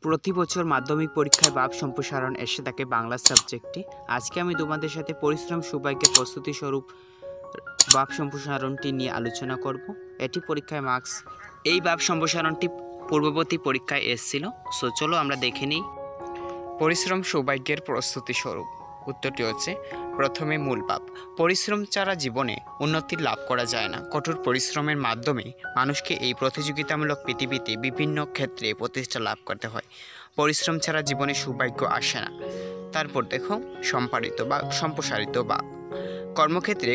প্রতি বছর মাধ্যমিক পরীক্ষায় ভাব সম্প্রসারণ এসে থাকে বাংলা সাবজেক্টে। আজকে আমি তোমাদের সাথে পরিশ্রম সৌভাগ্যের প্রস্তুতি স্বরূপ ভাব সম্প্রসারণটি নিয়ে আলোচনা করব। এটি পরীক্ষায় মার্কস। এই ভাব সম্প্রসারণটি পূর্ববর্তী পরীক্ষায় এসেছিল। চলো আমরা দেখে নিই। পরিশ্রম সৌভাগ্যের প্রস্তুতি স্বরূপ উত্তরটি হচ্ছে প্রথমে মূল ভাব। পরিশ্রম ছাড়া জীবনে উন্নতি লাভ করা যায় না। কঠোর পরিশ্রমের মাধ্যমে মানুষকে এই প্রতিযোগিতামূলক পৃথিবীতে বিভিন্ন ক্ষেত্রে প্রতিষ্ঠা লাভ করতে হয়। পরিশ্রম ছাড়া জীবনে সৌভাগ্য আসে না। তারপর দেখো সম্প্রসারিত বা কর্মক্ষেত্রে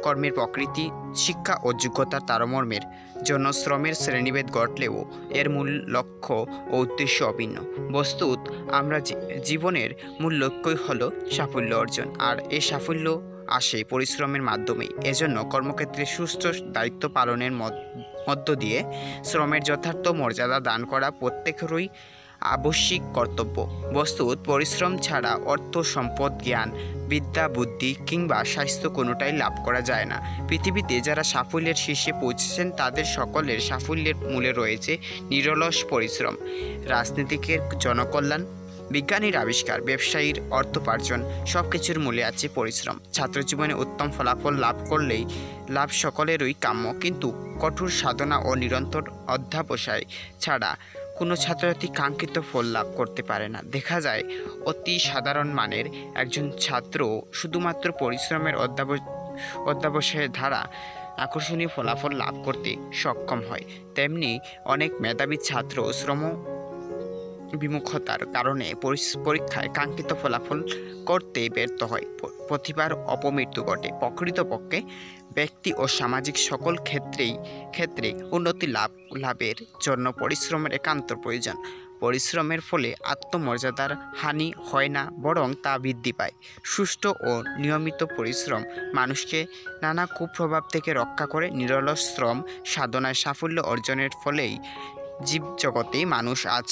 কর্মের প্রকৃতি, শিক্ষা ও যোগ্যতার তারতম্যের জন্য শ্রমের শ্রেণীভেদ ঘটলেও এর মূল লক্ষ্য ও উদ্দেশ্য অভিন্ন। বস্তুত আমরা জীবনের মূল লক্ষ্যই হলো সাফল্য অর্জন, আর এই সাফল্য আসে পরিশ্রমের মাধ্যমেই। এজন্য কর্মক্ষেত্রে সুষ্ঠু দায়িত্ব পালনের মধ্য দিয়ে শ্রমের যথার্থ মর্যাদা দান করা প্রত্যেকেরই আবশ্যিক কর্তব্য। বস্তুত পরিশ্রম ছাড়া অর্থ, সম্পদ, জ্ঞান, বিদ্যা, বুদ্ধি কিংবা স্বাস্থ্য কোনোটাই লাভ করা যায় না। পৃথিবীতে যারা সাফল্যের শীর্ষে পৌঁছেছেন তাদের সকলের সাফল্যের মূলে রয়েছে নিরলস পরিশ্রম। রাজনীতিকের জনকল্যাণ, বিজ্ঞানীর আবিষ্কার, ব্যবসায়ীর অর্থোপার্জন, সব কিছুর মূলে আছে পরিশ্রম। ছাত্রজীবনে উত্তম ফলাফল লাভ করলেই লাভ সকলেরই কাম্য, কিন্তু কঠোর সাধনা ও নিরন্তর অধ্যবসায় ছাড়া কোনো ছাত্রছাত্রী কাঙ্ক্ষিত ফল লাভ করতে পারে না। দেখা যায় অতি সাধারণ মানের একজন ছাত্র শুধুমাত্র পরিশ্রমের অধ্যবসায়ের দ্বারা আকর্ষণীয় ফলাফল লাভ করতে সক্ষম হয়। তেমনি অনেক মেধাবী ছাত্র শ্রম বিমুখতার কারণে পরীক্ষায় কাঙ্ক্ষিত ফলাফল করতে ব্যর্থ হয়। প্রতিভার অপমৃত্যু ঘটে। প্রকৃতপক্ষে ব্যক্তি ও সামাজিক সকল ক্ষেত্রে উন্নতি লাভের জন্য পরিশ্রমের একান্ত প্রয়োজন। পরিশ্রমের ফলে আত্মমর্যাদার হানি হয় না, বরং তা বৃদ্ধি পায়। সুষ্ঠু ও নিয়মিত পরিশ্রম মানুষকে নানা কুপ্রভাব থেকে রক্ষা করে। নিরলস শ্রম সাধনায় সাফল্য অর্জনের ফলেই জীবজগতে মানুষ আজ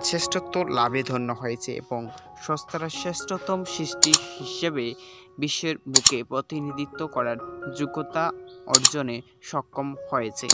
শ্রেষ্ঠত্ব লাভে ধন্য হয়েছে এবং সস্তার শ্রেষ্ঠতম সৃষ্টি হিসেবে বিশ্বের বুকে প্রতিনিধিত্ব করার যোগ্যতা অর্জনে সক্ষম হয়েছে।